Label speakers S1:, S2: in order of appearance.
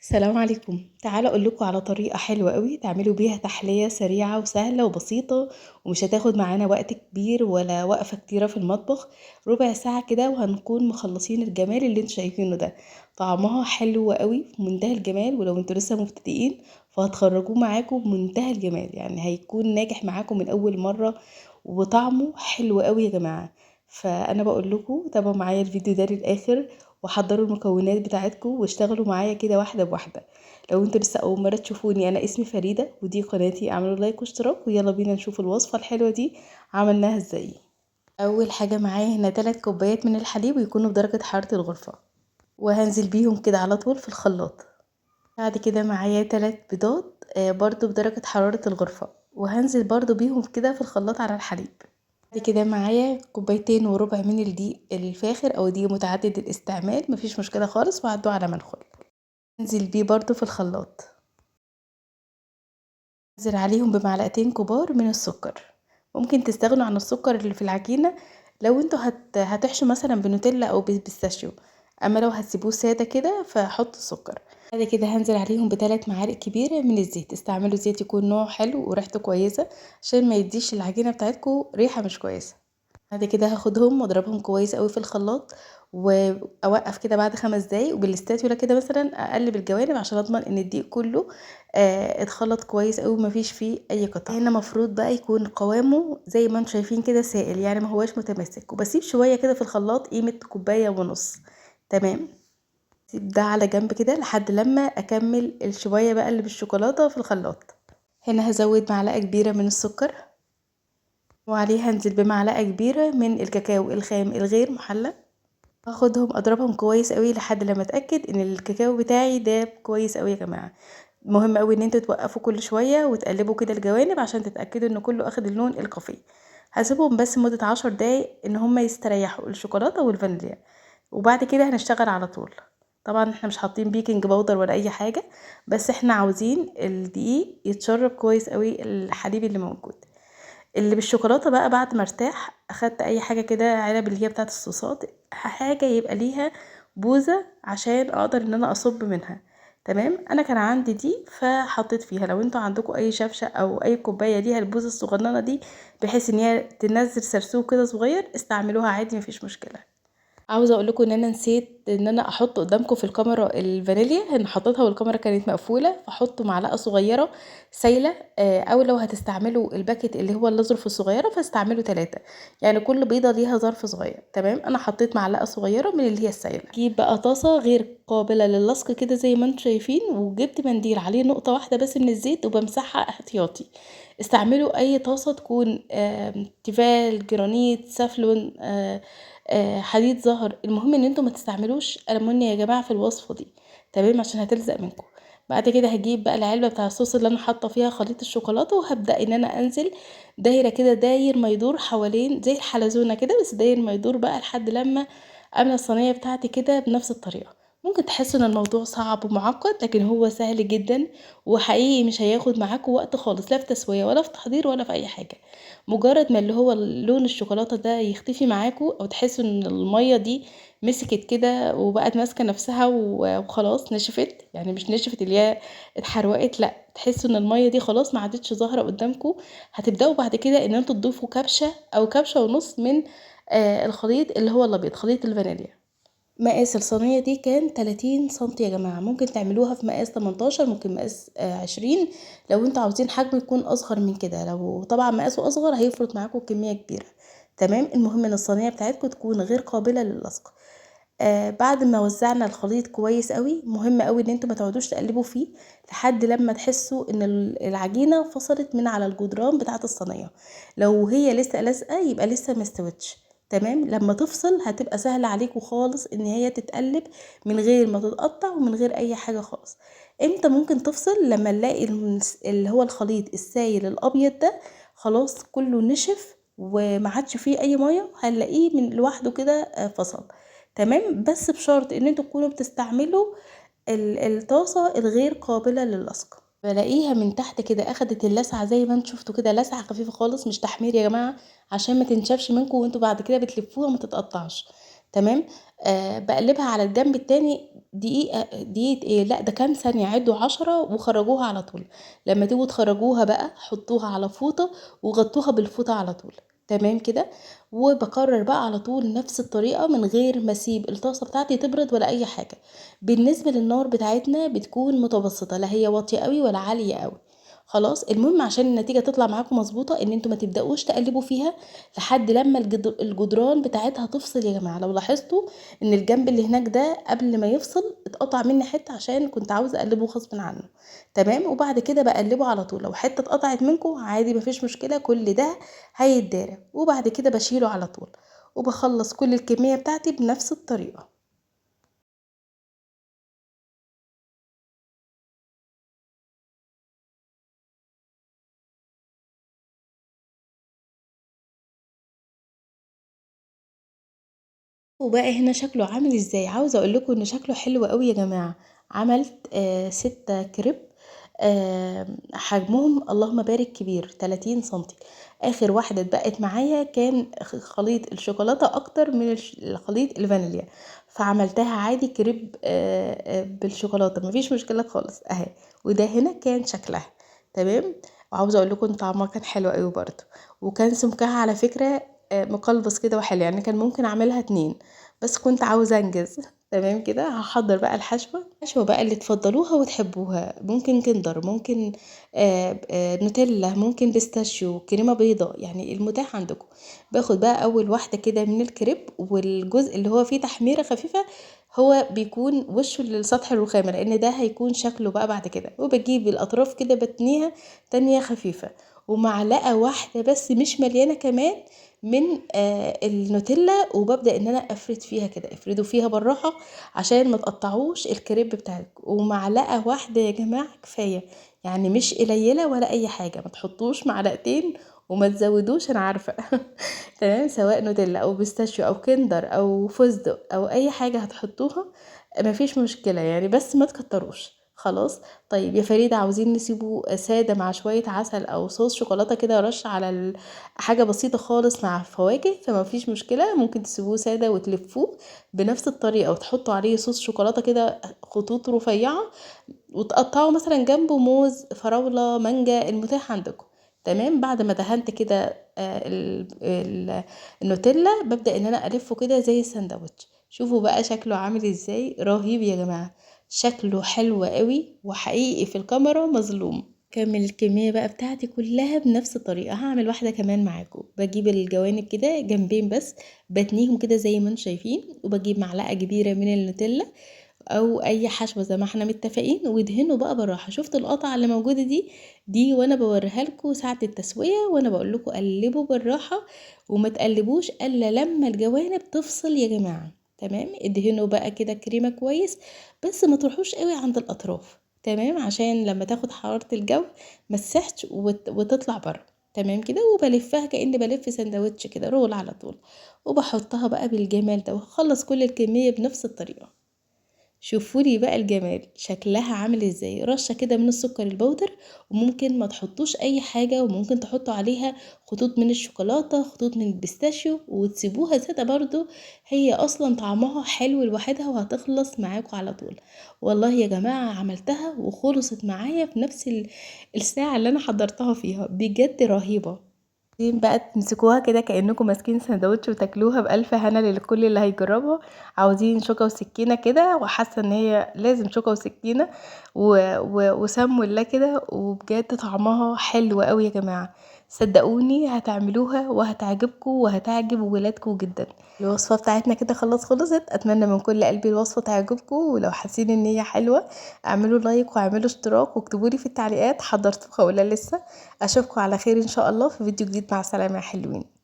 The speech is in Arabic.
S1: السلام عليكم. تعالوا اقول لكم على طريقة حلوة قوي تعملوا بيها تحلية سريعة وسهلة وبسيطة، ومش هتاخد معانا وقت كبير ولا وقفة كتيرة في المطبخ. ربع ساعة كده وهنكون مخلصين الجمال اللي انتوا شايفينه ده. طعمها حلو قوي في منتهى الجمال، ولو انتوا لسه مبتدئين فهتخرجوه معاكم بمنتهى الجمال، يعني هيكون ناجح معاكم من اول مرة. وطعمه حلو قوي يا جماعة. فانا بقول لكم تابعوا معايا الفيديو ده للاخر، وحضروا المكونات بتاعتكم واشتغلوا معايا كده واحدة بواحدة. لو انتوا لسه اول مرة تشوفوني، انا اسمي فريدة ودي قناتي، اعملوا لايك واشتراك ويلا بينا نشوف الوصفة الحلوة دي عملناها ازاي. اول حاجة معايا هنا 3 كوبايات من الحليب ويكونوا بدرجة حرارة الغرفة، وهنزل بيهم كده على طول في الخلاط. بعد كده معايا 3 بيضات برضو بدرجة حرارة الغرفة، وهنزل برضو بيهم كده في الخلاط على الحليب. بعد كده معايا كوبايتين وربع من الدقيق الفاخر او دقيق متعدد الاستعمال، مفيش مشكلة خالص، وعدوا على ملخول. انزل بيه برضو في الخلاط. انزل عليهم بمعلقتين كبار من السكر. ممكن تستغنوا عن السكر اللي في العجينة لو انتوا هتحشوا مثلا بنوتيلا او بيستاشيو، اما لو هتسيبوه سادة كده فحطوا السكر. بعد كده هنزل عليهم ب3 معالق كبيرة من الزيت، استعملوا زيت يكون نوعه حلو وريحته كويسة عشان ما يديش العجينة بتاعتكم ريحة مش كويسة. بعد كده هاخدهم واضربهم كويس قوي في الخلاط، واوقف كده بعد 5 دقايق وبالستاتولا كده مثلا اقلب الجوانب عشان اضمن ان الدقيق كله اتخلط كويس قوي ومفيش فيه اي قطع. هنا مفروض بقى يكون قوامه زي ما انتم شايفين كده سائل، يعني ما هواش متماسك، وبسيب شويه كده في الخلاط قيمه كوبايه ونص. تمام. سيب ده على جنب كده لحد لما اكمل الشويه بقى اللي بالشوكولاته في الخلاط. هنا هزود معلقه كبيره من السكر، وعليه هنزل بمعلقة كبيرة من الكاكاو الخام الغير محلى. هاخدهم اضربهم كويس قوي لحد لما اتاكد ان الكاكاو بتاعي داب كويس قوي يا جماعه. مهم قوي ان انتوا توقفوا كل شويه وتقلبوا كده الجوانب عشان تتاكدوا ان كله اخد اللون الكافيه. هسيبهم بس مده 10 دقايق ان هما يستريحوا الشوكولاته والفانيليا، وبعد كده هنشتغل على طول. طبعا احنا مش حاطين بيكنج باودر ولا اي حاجه، بس احنا عاوزين الدقيق يتشرب كويس قوي الحليب اللي موجود. اللي بالشوكولاته بقى بعد ما ارتاح اخدت اي حاجه كده، علب اللي هي بتاعه الصوصات، حاجه يبقى ليها بوزه عشان اقدر ان انا اصب منها. تمام. انا كان عندي دي فحطيت فيها، لو انتوا عندكم اي شفشه او اي كوبايه ليها البوزه الصغننه دي بحيث ان هي تنزل سرسوب كده صغير، استعملوها عادي مفيش مشكله. عاوزه اقول لكم ان انا نسيت ان انا احط قدامكم في الكاميرا الفانيليا، انا حطيتها والكاميرا كانت مقفوله، فحطوا معلقه صغيره سايله. او لو هتستعملوا الباكت اللي هو الظرف الصغيره فاستعملوا 3، يعني كل بيضه ليها ظرف صغير. تمام. انا حطيت معلقه صغيره من اللي هي السايله. جيب بقى طاسه غير قابله للصق كده زي ما انتم شايفين، وجبت منديل عليه نقطه واحده بس من الزيت وبمسحها احتياطي. استعملوا اي طاسه تكون تيفال، جرانيت، سافلون، حديد زهر، المهم ان انتوا ما تستعملوش ألمونيا يا جماعه في الوصفه دي. تمام، عشان هتلزق منكم. بعد كده هجيب بقى العلبه بتاع الصوص اللي انا حاطه فيها خليط الشوكولاته، وهبدا ان انا انزل دايره كده، داير ما يدور حوالين زي الحلزونه كده، بس داير ما يدور بقى لحد لما املى الصينيه بتاعتي كده بنفس الطريقه. ممكن تحسوا ان الموضوع صعب ومعقد، لكن هو سهل جدا، وحقيقي مش هياخد معاكم وقت خالص، لا في تسويه ولا في تحضير ولا في اي حاجه. مجرد ما اللي هو لون الشوكولاته ده يختفي معاكم، او تحسوا ان الميه دي مسكت كده وبقت ماسكه نفسها وخلاص نشفت، يعني مش نشفت اللي هي اتحرقت، لا، تحسوا ان الميه دي خلاص ما عادتش ظاهره قدامكم. هتبداوا بعد كده ان انتوا تضيفوا كبشه او كبشه ونص من الخليط اللي هو الابيض، خليط الفانيليا. مقاس الصينية دي كان 30 سنتي يا جماعة، ممكن تعملوها في مقاس 18، ممكن مقاس 20، لو انتوا عاوزين حجم يكون اصغر من كده. لو طبعا مقاسه اصغر هيفرط معاكم كمية كبيرة. تمام. المهم ان الصينية بتاعتكم تكون غير قابلة للصق. بعد ما وزعنا الخليط كويس قوي، مهم قوي ان انتوا ما تقعدوش تقلبوا فيه لحد لما تحسوا ان العجينة فصلت من على الجدران بتاعة الصينية. لو هي لسه لازقة يبقى لسه مستوتش. تمام. لما تفصل هتبقى سهلة عليكم خالص ان هي تتقلب من غير ما تتقطع ومن غير اي حاجة خالص. امتى ممكن تفصل؟ لما نلاقي اللي هو الخليط السائل الابيض ده خلاص كله نشف وما عادش فيه اي ميه، هنلاقيه من لوحده كده فصل. تمام. بس بشرط ان انتوا تكونوا بتستعملوا الطاسة الغير قابلة للصق. بلاقيها من تحت كده اخدت اللسعة زي ما انتوا شفتوا كده، لسعة خفيفة خالص مش تحمير يا جماعة، عشان ما تنشفش منكم وانتوا بعد كده بتلفوها وما تتقطعش. تمام. بقلبها على الجنب التاني دقيقة ايه، لا ده كام ثانية، عدوا 10 وخرجوها على طول. لما تيجوا تخرجوها بقى حطوها على فوطة وغطوها بالفوطة على طول. تمام كده. وبكرر بقى على طول نفس الطريقة من غير ما اسيب الطاسة بتاعتي تبرد ولا اي حاجة. بالنسبة للنار بتاعتنا بتكون متوسطة، لا هي واطية قوي ولا عالية قوي. خلاص، المهم عشان النتيجة تطلع معاكم مظبوطة ان انتوا ما تبدأوش تقلبوا فيها لحد لما الجدران بتاعتها تفصل. يا جماعة لو لاحظتوا ان الجنب اللي هناك ده قبل ما يفصل اتقطع مني حته عشان كنت عاوزه اقلبه غصب عنه. تمام. وبعد كده بقلبه على طول، لو حته اتقطعت منكم عادي مفيش مشكله، كل ده هيتدارى. وبعد كده بشيله على طول وبخلص كل الكميه بتاعتي بنفس الطريقه. وبقى هنا شكله عامل ازاي، عاوزه اقول لكم ان شكله حلو قوي يا جماعه. عملت 6 كريب، حجمهم اللهم بارك كبير 30 سنتي. اخر واحده اتبقت معايا كان خليط الشوكولاته اكتر من خليط الفانيليا، فعملتها عادي كريب بالشوكولاته، مفيش مشكله خالص اهي. وده هنا كان شكلها. تمام. وعاوزه اقول لكم ان طعمها كان حلو قوي برضه، وكان سمكها على فكره مقلبص كده وحلو، يعني كان ممكن اعملها 2 بس كنت عاوزة انجز. تمام كده. هحضر بقى الحشوة بقى اللي تفضلوها وتحبوها، ممكن كندر، ممكن نوتيلا، ممكن بيستاشيو، كريمة بيضة، يعني المتاح عندكم. باخد بقى اول واحدة كده من الكريب، والجزء اللي هو فيه تحميرة خفيفة هو بيكون وشه للسطح الرخامة، لان ده هيكون شكله بقى بعد كده. وبجيب الاطراف كده بتنيها تانية خفيفة، ومعلقة واحدة بس مش مليانة كمان من النوتيلا، وببدأ ان انا افرد فيها كده، افردوا فيها بالراحة عشان ما تقطعوش الكريب بتاعك. ومعلقة واحدة يا جماعة كفاية، يعني مش قليلة ولا اي حاجة، ما تحطوش معلقتين وما تزودوش، انا عارفة. تمام. سواء نوتيلا او بيستاشيو او كندر او فستق او اي حاجة هتحطوها مفيش مشكلة يعني، بس ما تكتروش. خلاص. طيب يا فريدة، عاوزين نسيبه سادة مع شوية عسل او صوص شوكولاتة كده رش على حاجة بسيطة خالص مع فواكه، فما فيش مشكلة، ممكن تسيبوه سادة وتلفوه بنفس الطريقة وتحطوا عليه صوص شوكولاتة كده خطوط رفيعة، وتقطعوا مثلا جنبه موز، فراولة، مانجا، المتاح عندكم. تمام. بعد ما دهنت كده النوتيلا، ببدأ ان انا الفه كده زي الساندوتش. شوفوا بقى شكله عامل ازاي، رهيب يا جماعة، شكله حلو قوي وحقيقي في الكاميرا مظلوم. كمل الكمية بقى بتاعتي كلها بنفس الطريقة. هعمل واحدة كمان معاكم. بجيب الجوانب كده جنبين بس، بتنيهم كده زي ما انتم شايفين، وبجيب معلقة كبيرة من النوتيلا او اي حشوة زي ما احنا متفقين، وادهنوا بقى بالراحة. شفت القطعة اللي موجودة دي وانا بوريها لكم ساعة التسوية، وانا بقول لكم قلبوا بالراحة وما تقلبوش الا لما الجوانب تفصل يا جماعة. تمام. ادهنوا بقى كده كريمة كويس، بس ما تروحوش قوي عند الاطراف. تمام. عشان لما تاخد حرارة الجو ما تسحش وتطلع بره. تمام كده. وبلفها كأني بلف سندوتش كده رول على طول، وبحطها بقى بالجمال ده، وهخلص كل الكمية بنفس الطريقة. شوفوا لي بقى الجمال، شكلها عامل ازاي، رشه كده من السكر البودر، وممكن ما تحطوش اي حاجه، وممكن تحطوا عليها خطوط من الشوكولاته، خطوط من البيستاشيو، وتسيبوها ساده برضو، هي اصلا طعمها حلو لوحدها وهتخلص معاكم على طول. والله يا جماعه عملتها وخلصت معايا في نفس الساعه اللي انا حضرتها فيها، بجد رهيبه. عايزين بقى تمسكوها كده كأنكم ماسكين سندوتش وتاكلوها بألف هنا لكل اللي هيجربها. عاوزين شوكة وسكينة كده، وحاسة ان هي لازم شوكة وسكينة وسموا الله كده، وبجد طعمها حلو قوي يا جماعة. صدقوني هتعملوها وهتعجبكم وهتعجب ولادكم جدا. الوصفة بتاعتنا كده خلصت. اتمنى من كل قلبي الوصفة تعجبكم، ولو حاسين ان هي حلوة اعملوا لايك واعملوا اشتراك، واكتبوا لي في التعليقات حضرتوها ولا لسه. اشوفكم على خير ان شاء الله في فيديو جديد. مع السلامة يا حلوين.